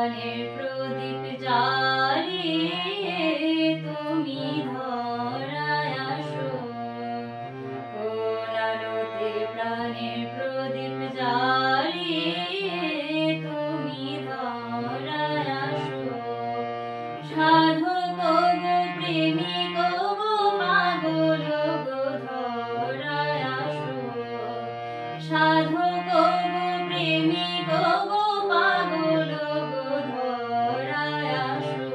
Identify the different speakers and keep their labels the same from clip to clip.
Speaker 1: প্রাণের প্রদীপ জ্বালিয়ে তুমি ধরায় আসো, কোন আলোতে প্রাণের প্রদীপ জ্বালিয়ে তুমি ধরায় আসো। সাধক গো প্রেমিক গো পাগল গো ধরায় আসো, সাধক গো প্রেমিক গো পাগল গো ধরায় আসো,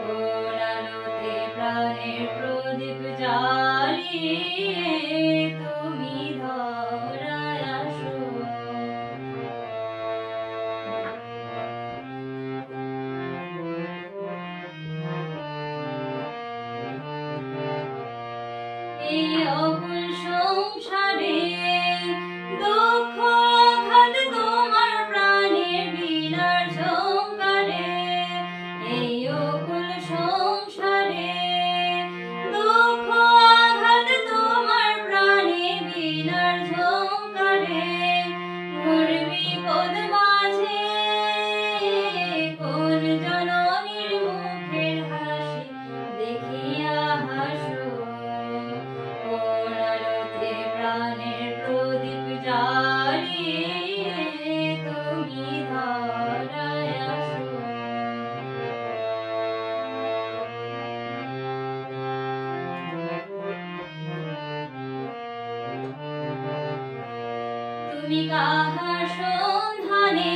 Speaker 1: কোন আলোতে প্রাণের প্রদীপ জ্বালিয়ে তুমি ধরায় আসো। এই অকুল সংসারে দুঃখ আঘাত তোমার প্রাণের বীণার ঝংকারে, এই অকুল সংসারে দুঃখ আঘাত তোমার প্রাণে বীণার ঝংকারে, ঘোর বিপদ মাঝে কোন জননীর মুখের হাসি দেখিয়া হাসো, কোন আলোতে প্রাণের প্রদীপ জ্বালিয়ে তুমি ধরায় আসো। তুমি কাহার সন্ধানে